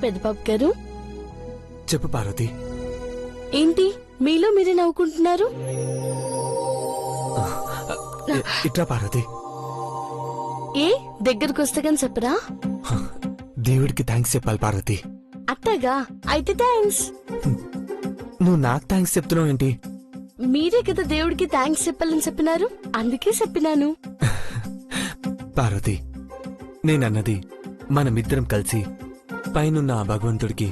పెద్దబాబు గారు. చెప్పు పార్వతి. ఏంటి మీలో మీరే నవ్వుకుంటున్నారు? ఇట్లా పార్వతి. ఏ దగ్గరకు వస్తే కానీ చెప్పరా? దేవుడికి థ్యాంక్స్ చెప్పాలి పార్వతి. అట్టగా అయితే థ్యాంక్స్. నువ్వు నాకు థ్యాంక్స్ చెప్తున్నావు ఏంటి? మీరే కదా దేవుడికి థ్యాంక్స్ చెప్పాలని చెప్పినారు, అందుకే చెప్పినాను. పార్వతి, నేనన్నది మనమిద్దరం కలిసి పైనున్న ఆ భగవంతుడికి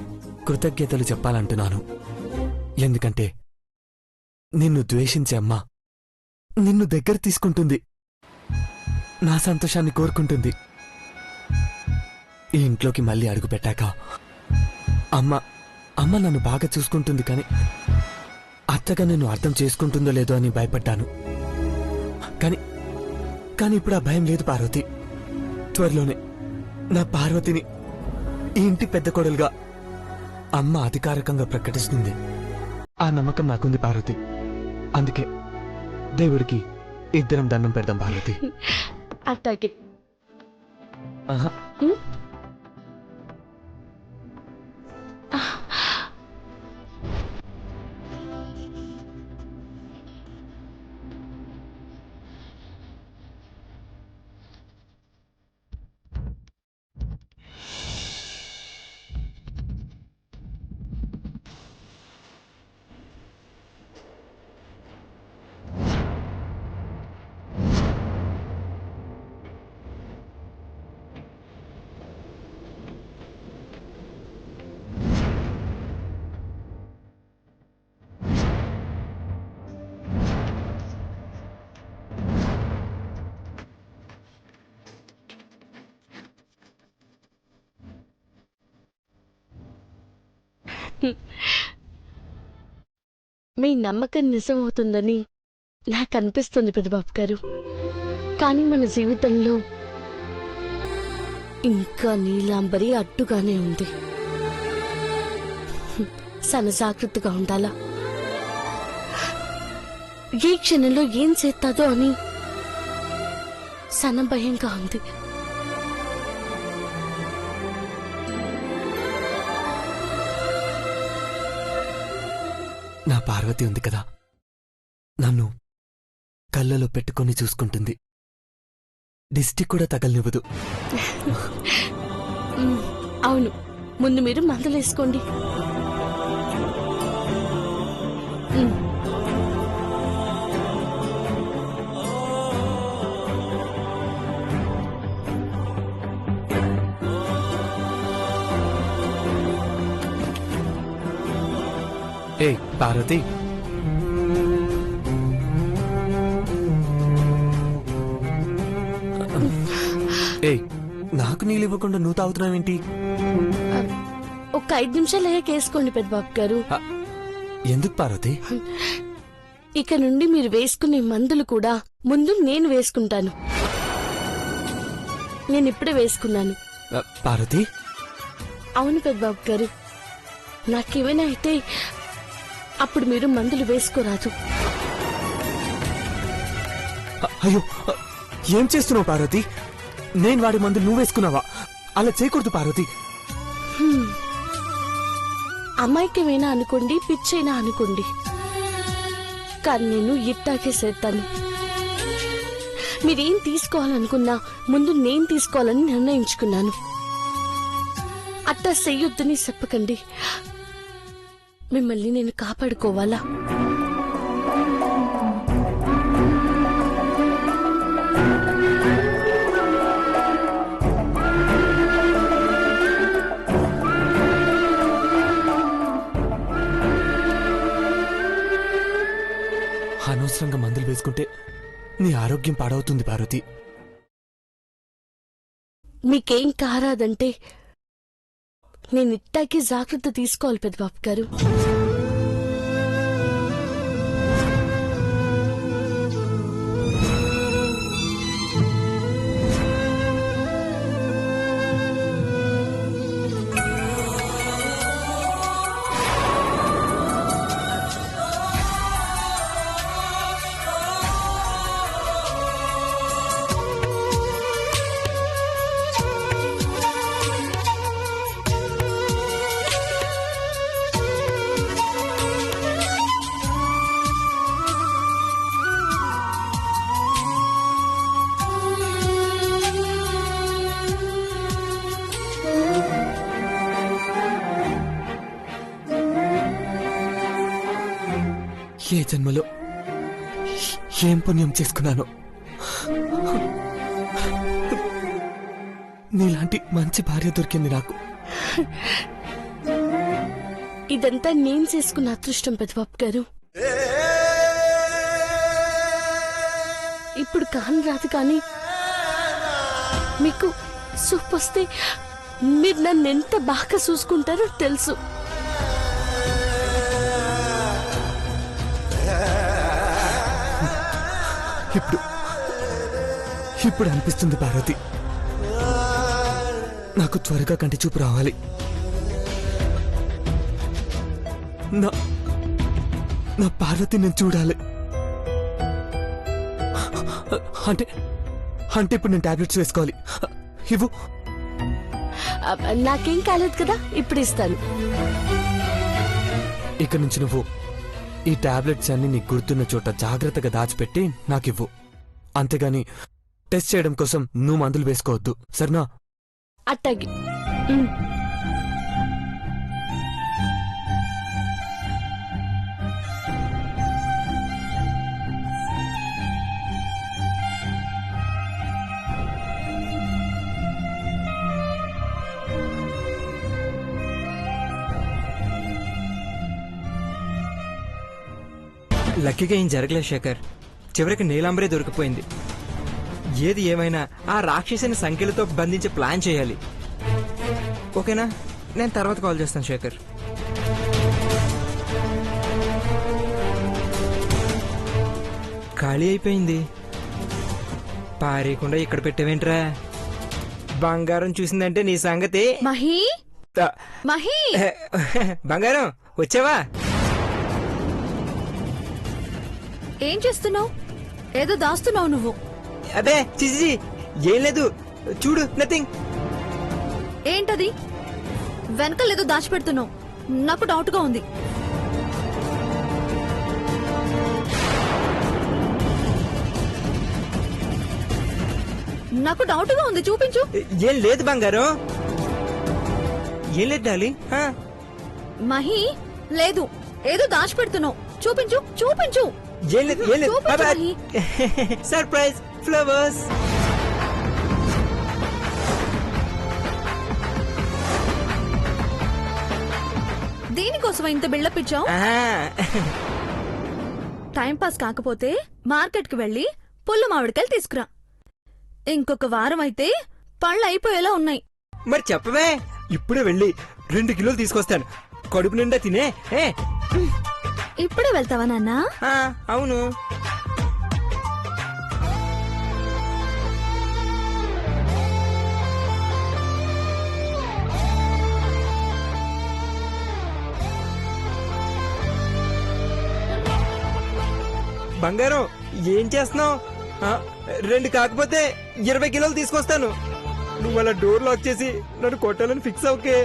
కృతజ్ఞతలు చెప్పాలంటున్నాను. ఎందుకంటే నిన్ను ద్వేషించే అమ్మా నిన్ను దగ్గర తీసుకుంటుంది, నా సంతోషాన్ని కోరుకుంటుంది. ఈ ఇంట్లోకి మళ్ళీ అడుగు పెట్టాక అమ్మ నన్ను బాగా చూసుకుంటుంది, కానీ అత్తగా నేను అర్థం చేసుకుంటుందో లేదో అని భయపడ్డాను. కానీ ఇప్పుడు ఆ భయం లేదు పార్వతి. త్వరలోనే నా పార్వతిని ఈ ఇంటి పెద్ద కోడలుగా అమ్మ అధికారికంగా ప్రకటిస్తుంది. ఆ నమ్మకం నాకుంది పార్వతి. అందుకే దేవుడికి ఇద్దరం దండం పెడదాం పార్వతి. అట్టాగే. ఆహా. మీ నమ్మకం నిజమవుతుందని నాకు అనిపిస్తుంది పెద్దబాబు గారు. కానీ మన జీవితంలో ఇంకా నీలాంబరి అడ్డుగానే ఉంది. సనజాగ్రత్తగా ఉండాలా. ఏ క్షణంలో ఏం చేస్తాదో అని సన భయంగా ఉంది. నా పార్వతి ఉంది కదా, నన్ను కళ్ళలో పెట్టుకొని చూసుకుంటుంది. దిష్టి కూడా తగలనివ్వదు. అవును, ముందు మీరు మందులేసుకోండి. ఏ పార్వతి, ఏ నాకు నీళ్ళు ఇవ్వకుండా నువ్వు తాగుతున్నావేంటి? ఒక 5 నిమిషాలు అయ్యాక వేసుకోండి పెద్దబాబు గారు. ఎందుకు పార్వతి? ఇక నుండి మీరు వేసుకునే మందులు కూడా ముందు నేను వేసుకుంటాను. నేను ఇప్పుడే వేసుకున్నాను. పార్వతి, అవును పెద్దబాబు గారు, నాకేమైనా అయితే అప్పుడు మీరు మందులు వేసుకోరాదు. అయ్యో, ఏం చేస్తున్నావు పార్వతి? నేను వాడి మందులు నువ్వు వేసుకున్నావా? అలా చేయకూడదు పార్వతి. అమాయకమైనా అనుకోండి, పిచ్చైనా అనుకోండి, కానీ నేను ఇట్టాకే చేస్తాను. మీరేం తీసుకోవాలనుకున్నా ముందు నేను తీసుకోవాలని నిర్ణయించుకున్నాను. అట్టా చెయ్యొద్దని చెప్పకండి. మిమ్మల్ని నేను కాపాడుకోవాలా? అనవసరంగా మందులు వేసుకుంటే నీ ఆరోగ్యం పాడవుతుంది పార్వతి. మీకేం కారాదంటే నేను ఇట్టాకే జాగ్రత్త తీసుకోవాలి పెద్దబాబు గారు. ఏ జన్మలో ఏం పుణ్యం చేసుకున్నాను నీలాంటి మంచి భార్య దొరికింది నాకు. ఇదంతా నేను చేసుకున్న అదృష్టం పెద్దబాబు గారు. ఇప్పుడు కాని రాదు కానీ మీకు సూప్ వస్తే మీరు నన్ను ఎంత బాగా చూసుకుంటారో తెలుసు. ఇప్పుడు అనిపిస్తుంది పార్వతి, నాకు త్వరగా కంటి చూపు రావాలి. నా నా పార్వతి నేను చూడాలి. అంటే అంటే ఇప్పుడు నేను టాబ్లెట్స్ వేసుకోవాలి. ఇవ్వు. నాకేం కాలేదు కదా, ఇప్పుడు ఇస్తాను. ఇక నుంచి నువ్వు ఈ టాబ్లెట్స్ అన్ని నీకు గుర్తున్న చోట జాగ్రత్తగా దాచిపెట్టి నాకివ్వు. అంతేగాని టెస్ట్ చేయడం కోసం నువ్వు మందులు వేసుకోవద్దు, సరేనా? అట్టాగి. లక్కీగా ఏం జరగలేదు శేఖర్. చివరికి నీలాంబరే దొరికిపోయింది. ఏది ఏమైనా ఆ రాక్షసిని సంఖ్యలతో బంధించి ప్లాన్ చేయాలి. ఓకేనా? నేను తర్వాత కాల్ చేస్తాను శేఖర్. ఖాళీ అయిపోయింది. పారేయకుండా ఇక్కడ పెట్టావేంట్రా? బంగారం చూసిందంటే నీ సంగతి. మహి మహి బంగారం వచ్చావా? ఏం చేస్తున్నావు? ఏదో దాస్తున్నావు నువ్వు. అదే చిచి ఏం లేదు, చూడు, నథింగ్. ఏంటది? వెనకలేదో దాచిపెడుతున్నావు. నాకు డౌట్ గా ఉంది. నాకు డౌట్ గా ఉంది, చూపించు. ఏం లేదు బంగారం, ఏం లేదు డార్లింగ్. మహి లేదు, ఏదో దాచిపెడుతున్నావు. చూపించు చూపించు. ఏం లేదు, ఏం లేదు. చూపించు మహి. Surprise flowers. దీనికోసం ఇంత బిల్డప్ ఇచ్చావు? టైం పాస్ కాకపోతే మార్కెట్ కి వెళ్లి పుల్ల మామిడికాయలు తీసుకురా. ఇంకొక వారం అయితే పళ్ళు అయిపోయేలా ఉన్నాయి. మరి చెప్పవే, ఇప్పుడే వెళ్ళి 2 కిలోలు తీసుకొస్తాను. కడుపు నిండా తినే. ఇప్పుడే వెళ్తావా నాన్న? అవును. బంగారం ఏం చేస్తున్నావు? 2 కాకపోతే 20 కిలోలు తీసుకొస్తాను. నువ్వు అలా డోర్ లాక్ చేసి నన్ను కొట్టాలని ఫిక్స్ అవుకే.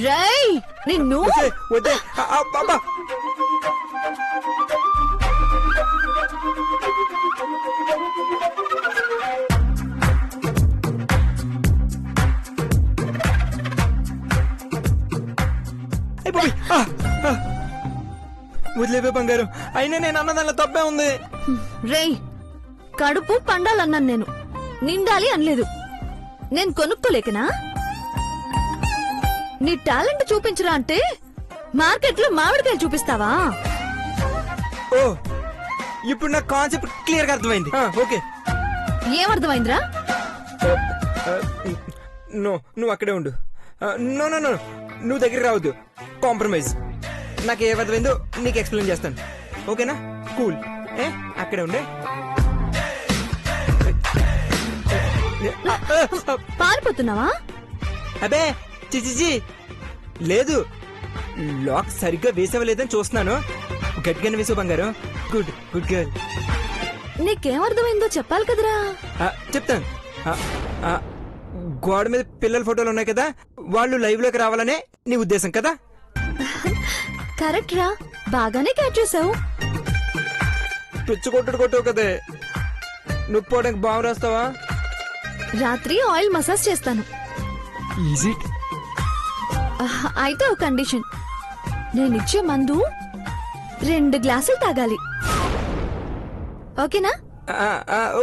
రేయ్ నిన్ను. వద్దే. వదిలేవే బంగారం, అయినా నేను అన్నదానిలో తప్పే ఉంది. రేయ్ కడుపు పండాలన్నాను నేను, నిండాలి అనలేదు. నేను కొనుక్కోలేకనా? నీ టాలెంట్ చూపించరా అంటే మార్కెట్ లో మామిడికాయలు చూపిస్తావా? ఓ, ఇప్పుడు నా కాన్సెప్ట్ క్లియర్ గా అర్థమైంది. ఓకే. ఏమర్థమైందిరా? నో, నువ్వు అక్కడే ఉండు. నో నో నో, నువ్వు దగ్గర రావద్దు. కాంప్రమైజ్. నాకు ఏ అర్థమైందో నీకు ఎక్స్ప్లెయిన్ చేస్తాను. ఓకేనా? కూల్. అక్కడే ఉండే. పారిపోతున్నావా? అబే చిచిచి లేదు, లాక్ సరిగ్గా వేసావా లేదని చూస్తున్నాను. గట్టిగానే వేసావు బంగారం. Good good girl. నీకేమర్థమైందో చెప్పాలి కదరా. చెప్తాను. గోడ మీద పిల్లల ఫోటోలు ఉన్నాయి కదా, వాళ్ళు లైవ్ లోకి రావాలనే నీ ఉద్దేశం కదా? కరెక్ట్ రా, బాగానే క్యాచ్ చేసావు. పిచ్చి కొట్టావు కదే. నువ్వు పోవడానికి బాగా రాస్తావా? రాత్రి ఆయిల్ మసాజ్ చేస్తాను. ఈజీ. అయితే ఒక కండిషన్. నేనిచ్చే మందు 2 గ్లాసులు తాగాలి. ఓకేనా?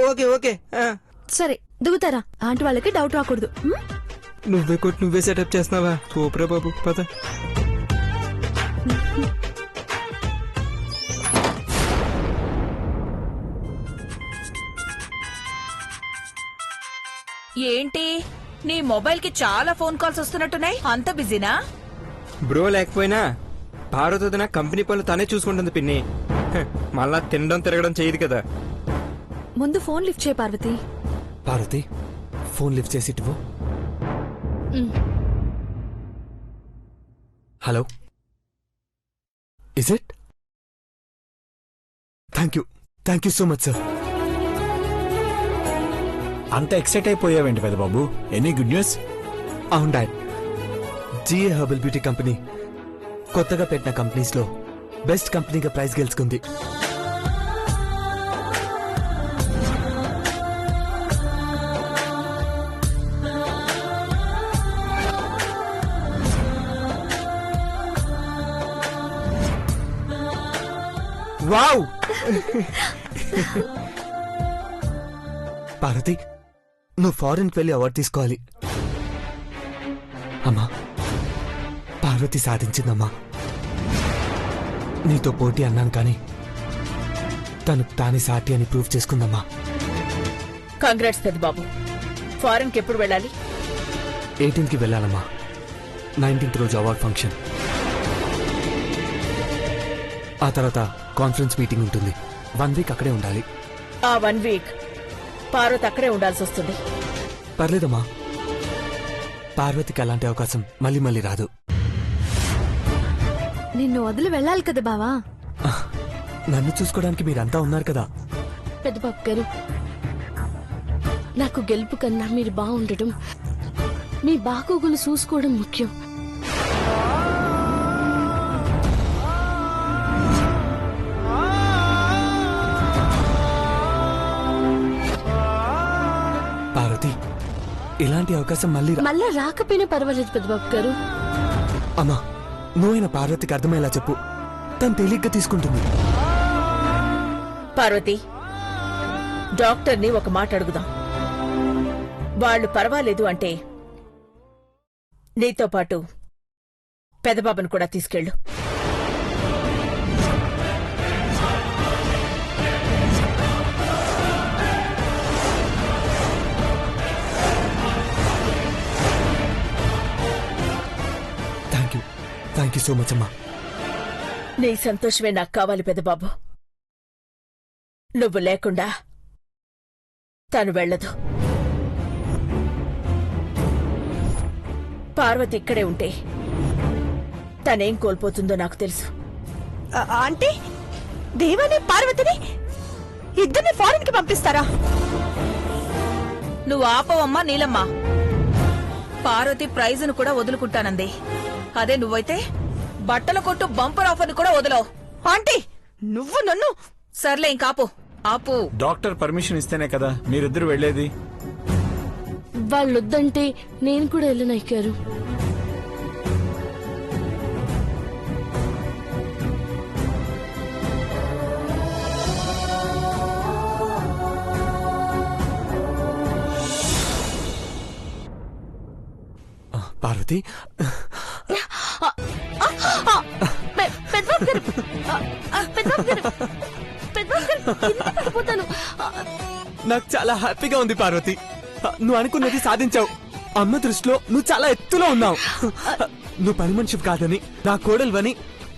Okay okay. సరే దిగుతారా? ఆంటీ వాళ్ళకి డౌట్ రాకూడదు. నువ్వే కొట్టి నువ్వే సెటప్ చేస్తున్నావా? సూపరే బాబు, పద. ఏంటి నీ మొబైల్ కి చాలా ఫోన్ కాల్స్ వస్తున్నట్టున్నాయి, అంత బిజీనా? బ్రో లేకపోయినా పార్వతి కంపెనీ పనులు తనే చూసుకుంటుంది పిన్ని. మళ్ళా తినడం తిరగడం చేయదు కదా. ముందు ఫోన్ లిఫ్ట్ చేయి పార్వతి. పార్వతి ఫోన్ లిఫ్ట్ చేసి ఇటువు. Hello, is it? Thank you so much sir. అంత ఎక్సైట్ అయిపోయావేంటి పెద్ద బాబు? Any good news? అవును dad, GA herbal beauty company కొత్తగా పెట్టిన కంపెనీస్ లో బెస్ట్ కంపెనీగా ప్రైజ్ గెలుచుకుంది. వావ్! పార్వతి, నువ్వు ఫారెన్కి వెళ్ళి అవార్డు తీసుకోవాలి. అమ్మా, పార్వతి సాధించిందమ్మా. నీతో పోటీ అన్నాను కానీ తనకు తానే సాటి అని ప్రూవ్ చేసుకుందమ్మా. కంగ్రాట్స్ పెద్ద బాబు. ఫారెన్ కి ఎప్పుడు వెళ్ళాలి? 18కి వెళ్ళాలమ్మా. 19th రోజు అవార్డ్ ఫంక్షన్, ఆ తర్వాత కాన్ఫరెన్స్ మీటింగ్ ఉంటుంది. 1 వీక్ అక్కడే ఉండాలి. ఆ 1 వీక్ పార్వతి అక్కడే ఉండాల్సి వస్తుంది. పర్లేదమ్మా, పార్వతికి అలాంటి అవకాశం మళ్ళీ మళ్ళీ రాదు. నిన్ను వదిలి వెళ్ళాలి కదా బావా. నన్ను చూసుకోవడానికి మీరంతా ఉన్నారు కదా. పెద్దబాబు గారు, నాకు గెలుపు కన్నా మీరు బాగుండటం, మీ బాగోగులు చూసుకోవడం ముఖ్యం. పార్వతి, ఇలాంటి అవకాశం మళ్ళా రాకపోయినా పర్వాలేదు పెద్దబాబు గారు. అమ్మా, నువ్వైనా పార్వతికి అర్థమయ్యేలా చెప్పు. తను తేలిగ్గా తీసుకుంటుంది. పార్వతి, డాక్టర్ని ఒక మాట అడుగుదాం. వాళ్ళు పర్వాలేదు అంటే నీతో పాటు పెదబాబును కూడా తీసుకెళ్ళు. థ్యాంక్ యూ సో మచ్ అమ్మా. నీ సంతోషమే నాకు కావాలి పెదబాబు. నువ్వు లేకుండా తను వెళ్ళదు. పార్వతి ఇక్కడే ఉంటే తనేం కోల్పోతుందో నాకు తెలుసు. అంటే దేవాని పార్వతిని ఇద్దరిని ఫారెన్ కి పంపిస్తారా? నువ్వు ఆపవమ్మా నీలమ్మా. పార్వతి ప్రైజును కూడా వదులుకుంటానంది. అదే నువ్వైతే బట్టల కొట్టు బంపర్ ఆఫర్ని కూడా వదలవు. ఆంటీ, నువ్వు నన్ను. సర్లే ఇంకాపు, ఆపు. డాక్టర్ పర్మిషన్ ఇస్తేనే కదా మీరిద్దరు వెళ్లేది. వాళ్ళొద్దంటే నేను కూడా వెళ్ళనయ్యారు. పార్వతి, నాకు చాలా హ్యాపీగా ఉంది పార్వతి. నువ్వు అనుకున్నది సాధించావు. అమ్మ దృష్టిలో నువ్వు చాలా ఎత్తులో ఉన్నావు. నువ్వు పని మనిషి కాదని, నా కోడలువని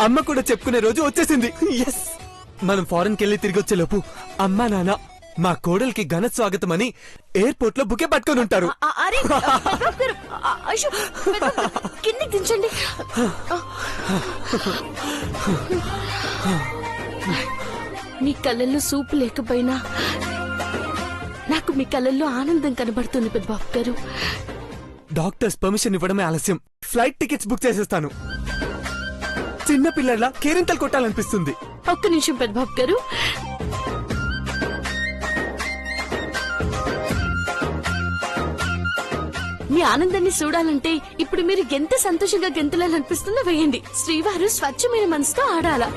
అమ్మ కూడా చెప్పుకునే రోజు వచ్చేసింది. ఎస్, మనం ఫారెన్కి వెళ్ళి తిరిగి వచ్చే లోపు అమ్మా నాన్న మా కోడలికి ఘన స్వాగతం అని ఎయిర్పోర్ట్ లో బుకే పట్టుకొని ఉంటారు. కిందికి దించండి. మీ కళ్ళల్లో సూపు లేకపోయినా నాకు మీ కళ్ళల్లో ఆనందం కనబడుతుంది పెద్దబాబు గారు. డాక్టర్స్ పర్మిషన్ ఇవ్వడమే ఆలస్యం. ఫ్లైట్ టికెట్స్ బుక్ చేసేస్తాను. చిన్న పిల్లల కేరింతలు కొట్టాలనిపిస్తుంది. ఒక్క నిమిషం పెద్దబాబు గారు. మీ ఆనందాన్ని చూడాలంటే ఇప్పుడు మీరు ఎంత సంతోషంగా గెంతులాలనిపిస్తుందో వేయండి. శ్రీవారు స్వచ్ఛమైన మనసుతో ఆడాలా.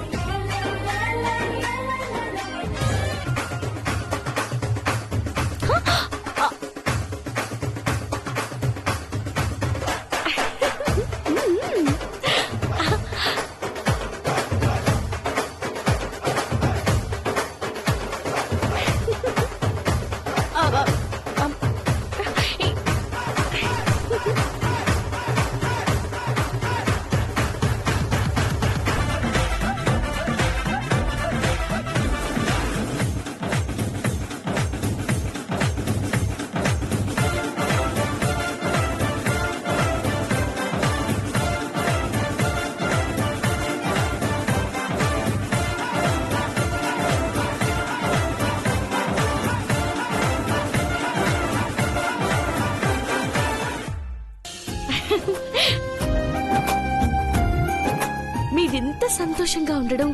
ఇంత సంతోషంగా ఉండడం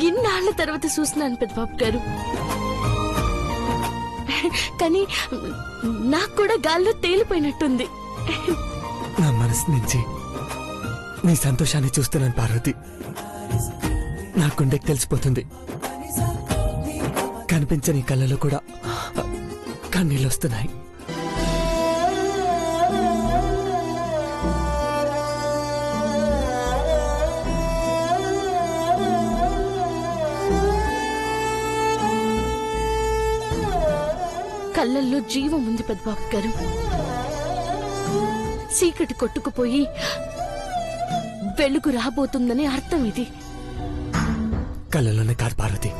ఇన్నాళ్ల తర్వాత చూస్తున్నాను పెద్దబాబు గారు. కానీ నాకు కూడా గాల్లో తేలిపోయినట్టుంది. నా మనసు నుంచి నీ సంతోషాన్ని చూస్తున్నాను పార్వతి. నా గుండెకి తెలిసిపోతుంది. కనిపించని కళ్ళలో కూడా కన్నీళ్ళు వస్తున్నాయి. కళ్ళల్లో జీవం ఉంది పెద్దబాబు గారు. చీకటి కొట్టుకుపోయి వెలుగు రాబోతుందని అర్థం ఇది. కళ్ళలోనే కాదు పార్వతి,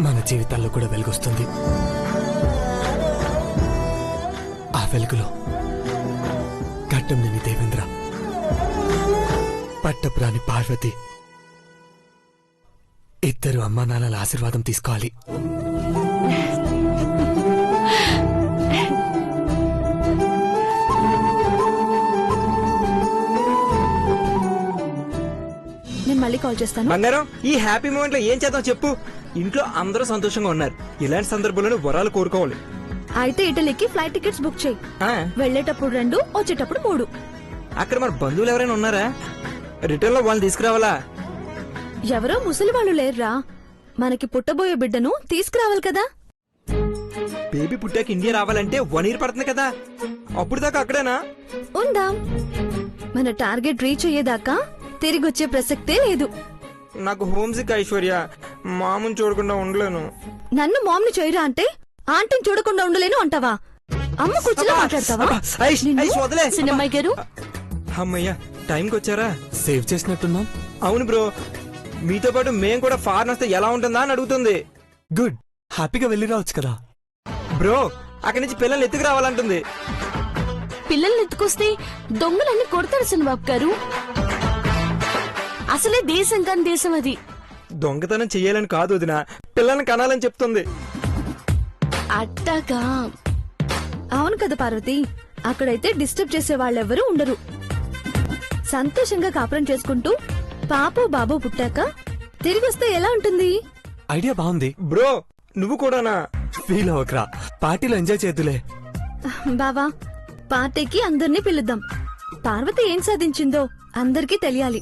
మన జీవితాల్లో కూడా వెలుగొస్తుంది. ఆ వెలుగులో గడ్డం లేని దేవేంద్ర, పట్టపురాని పార్వతి ఇద్దరు అమ్మా నాన్నల ఆశీర్వాదం తీసుకోవాలి. నేను మళ్ళీ కాల్ చేస్తాను. బంగారం, ఈ హ్యాపీ మూమెంట్ లో ఏం చేద్దాం చెప్పు. ఇంట్లో అందరూ సంతోషంగా ఉన్నారు. ఇలాంటి సందర్భంలో వరాలు కోరుకోవాలి. అయితే ఇటలీకి ఫ్లైట్ టికెట్స్ బుక్ చేయి. ఆ, వెళ్ళేటప్పుడు 2, వచ్చేటప్పుడు 3. అక్కడ మన బంధువులు ఎవరైనా ఉన్నారా? రిటర్న్ లో వాళ్ళని తీసుకురావాలా? ఎవరో ముసలి వాళ్ళు లేర్రా. మనకి పుట్టబోయే బిడ్డను తీసుకురావాలి కదా. బేబీ పుట్టాక ఇండియా రావాలంటే 1 year పడుతుంది కదా. అప్పుడు దాకా అక్కడేనా? ఉందాం. మన టార్గెట్ రీచ్ అయ్యేదాకా తిరిగి వచ్చే ప్రసక్తే లేదు. నాకు హోమ్ సిక్ ఐశ్వర్య, మామూలు చూడకుండా ఉండలేను. నన్ను మామ్ని చేయరా అంటే ఆంటీని చూడకుండా ఉండలేను అంటావా? అమ్మ కూర్చుని మాట్లాడతావా? ఐష్, ఐష్ వదిలే. సినిమాయి గారు, అమ్మయ్యా, టైంకి వచ్చారా? సేవ్ చేసినట్టున్నాం. అవును బ్రో, మీతో పాటు మేం కూడా ఫారెన్ వస్తే ఎలా ఉంటుందా అని అడుగుతుంది. గుడ్, హ్యాపీగా వెళ్ళి రావచ్చు కదా. బ్రో, అక్కడి నుంచి పిల్లల్ని ఎత్తుకు రావాలంటుంది. పిల్లల్ని ఎత్తుకొస్తే దొంగలన్నీ కొడతారు సినిబాబు గారు. అసలే దేశం కాని దేశం అది. దొంగతనం చెయ్యాలని కాదు వదిన, పిల్లల్ని కనాలని చెప్తుంది. అట్టాగా? అవును కదా పార్వతి, అక్కడైతే డిస్టర్బ్ చేసే వాళ్ళెవ్వరూ ఉండరు. సంతోషంగా కాపురం చేసుకుంటూ పాపో బాబో పుట్టాక తిరిగి వస్తే ఎలా ఉంటుంది? ఐడియా బాగుంది. బ్రో, నువ్వు కూడానా? ఫీల్ అవ్వకరా, పార్టీలో ఎంజాయ్ చేద్దులే. బావా, పార్టీకి అందరినీ పిలుద్దాం. పార్వతి ఏం సాధించిందో అందరికీ తెలియాలి.